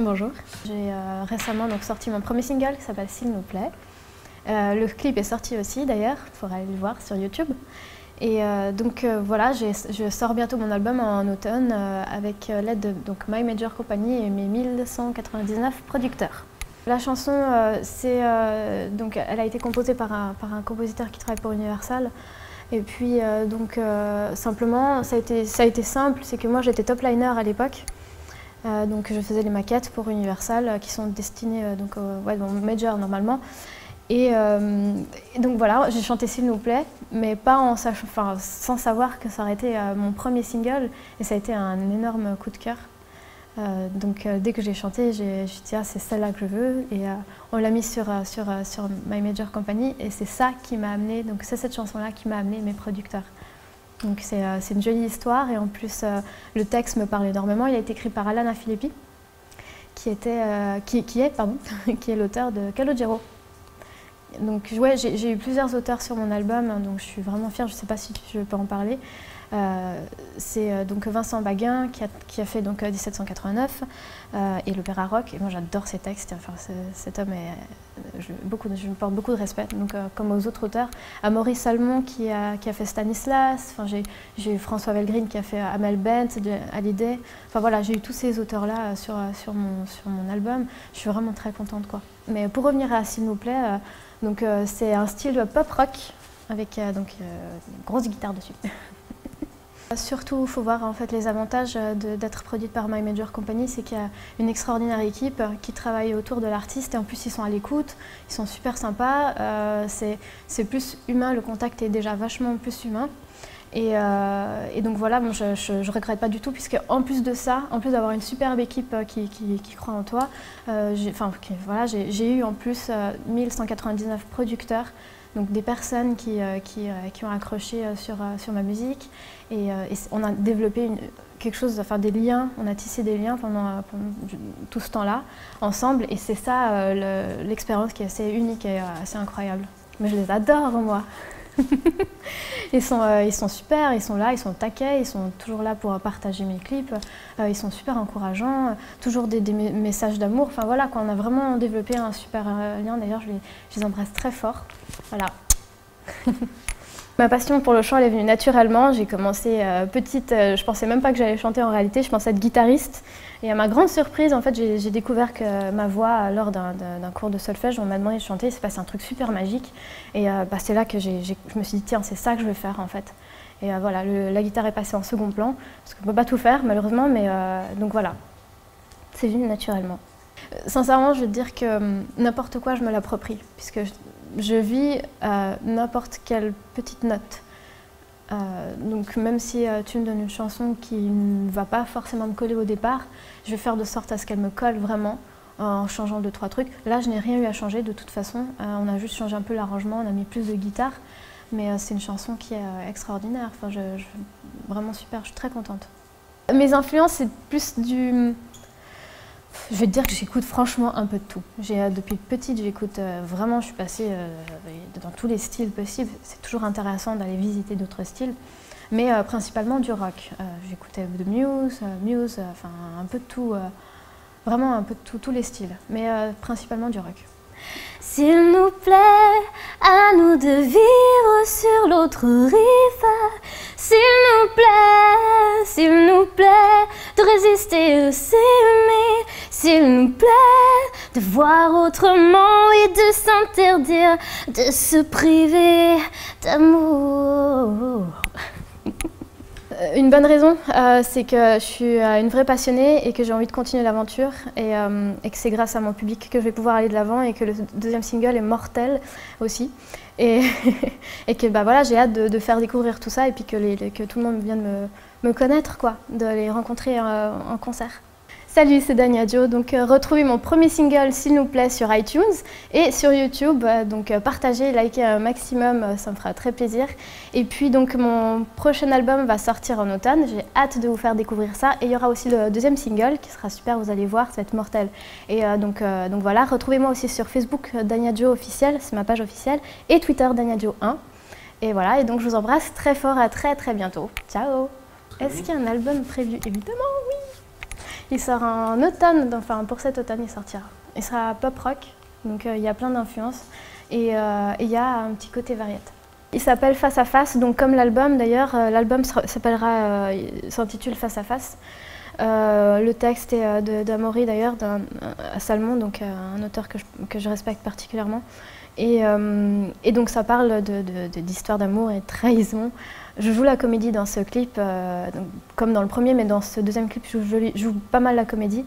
Bonjour, j'ai récemment sorti mon premier single qui s'appelle S'il nous plaît. Le clip est sorti aussi d'ailleurs, il faudra aller le voir sur YouTube. Et voilà, je sors bientôt mon album en automne avec l'aide de My Major Company et mes 1199 producteurs. La chanson, elle a été composée par un compositeur qui travaille pour Universal. Et puis simplement, ça a été simple, c'est que moi j'étais top liner à l'époque. Donc je faisais les maquettes pour Universal qui sont destinées au major normalement. Et donc voilà, j'ai chanté S'il nous plaît, mais pas sans savoir que ça aurait été mon premier single, et ça a été un énorme coup de cœur. Dès que j'ai chanté, j'ai dit ah, c'est celle-là que je veux, et on l'a mis sur My Major Company, et c'est ça qui m'a amené, donc c'est cette chanson-là qui m'a amené mes producteurs. Donc c'est une jolie histoire, et en plus le texte me parle énormément. Il a été écrit par Alana Filippi, qui est l'auteur de Calogero. Donc ouais, j'ai eu plusieurs auteurs sur mon album, donc je suis vraiment fière, je ne sais pas si je peux en parler. C'est donc Vincent Baguin qui a fait 1789 et l'opéra rock, et moi j'adore ses textes, enfin, cet homme je lui porte beaucoup de respect, donc, comme aux autres auteurs. À Maurice Salmon qui a fait Stanislas, enfin, j'ai eu François Velgreen qui a fait Amel Bent, Hallyday, enfin voilà, j'ai eu tous ces auteurs-là sur mon album, je suis vraiment très contente quoi. Mais pour revenir à S'il nous plaît, c'est un style pop rock avec une grosse guitare dessus. Surtout, il faut voir en fait les avantages d'être produite par My Major Company, c'est qu'il y a une extraordinaire équipe qui travaille autour de l'artiste, et en plus ils sont à l'écoute, ils sont super sympas, c'est plus humain, le contact est déjà vachement plus humain. Et donc voilà, bon, je ne regrette pas du tout, puisque en plus de ça, en plus d'avoir une superbe équipe qui croit en toi, j'ai eu en plus 1199 producteurs, donc des personnes qui ont accroché sur ma musique, et on a développé quelque chose, enfin des liens, on a tissé des liens pendant tout ce temps-là ensemble, et c'est ça l'expérience qui est assez unique et assez incroyable. Mais je les adore moi. Ils sont super, ils sont là, ils sont taquets, ils sont toujours là pour partager mes clips, ils sont super encourageants, toujours des messages d'amour, enfin voilà, on a vraiment développé un super lien, d'ailleurs je les embrasse très fort, voilà. Ma passion pour le chant elle est venue naturellement, j'ai commencé petite, je pensais même pas que j'allais chanter en réalité, je pensais être guitariste, et à ma grande surprise en fait j'ai découvert que ma voix lors d'un cours de solfège, on m'a demandé de chanter, il s'est passé un truc super magique, et c'est là que je me suis dit tiens c'est ça que je veux faire en fait. Et voilà, la guitare est passée en second plan, parce qu'on ne peut pas tout faire malheureusement, mais donc voilà, c'est venu naturellement. Sincèrement je veux dire que n'importe quoi je me l'approprie, puisque je vis n'importe quelle petite note. Donc même si tu me donnes une chanson qui ne va pas forcément me coller au départ, je vais faire de sorte à ce qu'elle me colle vraiment en changeant 2-3 trucs. Là je n'ai rien eu à changer de toute façon, on a juste changé un peu l'arrangement, on a mis plus de guitare, mais c'est une chanson qui est extraordinaire, enfin, vraiment super, je suis très contente. Mes influences c'est plus du... Je vais te dire que j'écoute franchement un peu de tout. Depuis petite, j'écoute vraiment, je suis passée dans tous les styles possibles. C'est toujours intéressant d'aller visiter d'autres styles, mais principalement du rock. J'écoutais de Muse, enfin un peu de tout, vraiment un peu de tous les styles, mais principalement du rock. S'il nous plaît, à nous de vivre sur l'autre rive. S'il nous plaît, de résister, de s'aimer. S'il nous plaît, de voir autrement et de s'interdire, de se priver d'amour. Une bonne raison, c'est que je suis une vraie passionnée et que j'ai envie de continuer l'aventure, et que c'est grâce à mon public que je vais pouvoir aller de l'avant, et que le deuxième single est mortel aussi. Et que voilà, j'ai hâte de faire découvrir tout ça, et puis que tout le monde vienne me connaître, quoi, de les rencontrer en concert. Salut, c'est Dania Jo, donc retrouvez mon premier single S'il nous plaît sur iTunes et sur YouTube, donc partagez, likez un maximum, ça me fera très plaisir. Et puis donc mon prochain album va sortir en automne, j'ai hâte de vous faire découvrir ça, et il y aura aussi le deuxième single qui sera super, vous allez voir, ça va être mortel. Et donc voilà, retrouvez-moi aussi sur Facebook Dania Jo officiel, c'est ma page officielle, et Twitter Dania Jo 1. Et voilà, et donc je vous embrasse très fort, à très bientôt. Ciao. Est-ce qu'il y a un album prévu? Évidemment, oui. Il sort en automne, enfin pour cet automne il sortira. Il sera pop rock, donc il y a plein d'influences et il y a un petit côté variété. Il s'appelle Face à Face, donc comme l'album d'ailleurs, l'album s'intitule Face à Face. Le texte est d'Amaury d'ailleurs, Salmon, donc un auteur que je respecte particulièrement. Et donc ça parle d'histoire d'amour et de trahison. Je joue la comédie dans ce clip, donc, comme dans le premier, mais dans ce deuxième clip, je joue pas mal la comédie.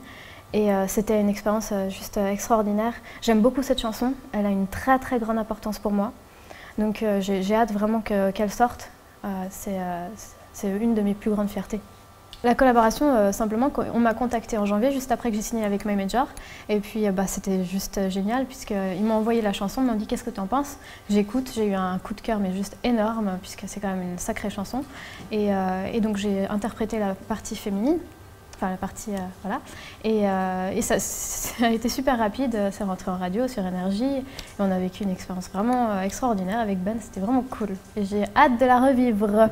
Et c'était une expérience juste extraordinaire. J'aime beaucoup cette chanson, elle a une très très grande importance pour moi. Donc j'ai hâte vraiment qu'elle sorte. C'est une de mes plus grandes fiertés. La collaboration, simplement, on m'a contacté en janvier, juste après que j'ai signé avec My Major. Et puis c'était juste génial, puisqu'ils m'ont envoyé la chanson, ils m'ont dit qu'est-ce que tu en penses. J'écoute, j'ai eu un coup de cœur, mais juste énorme, puisque c'est quand même une sacrée chanson. Et donc j'ai interprété la partie féminine, enfin la partie, voilà. Et ça a été super rapide, c'est rentré en radio, sur Énergie. Et on a vécu une expérience vraiment extraordinaire avec Ben, c'était vraiment cool. Et j'ai hâte de la revivre.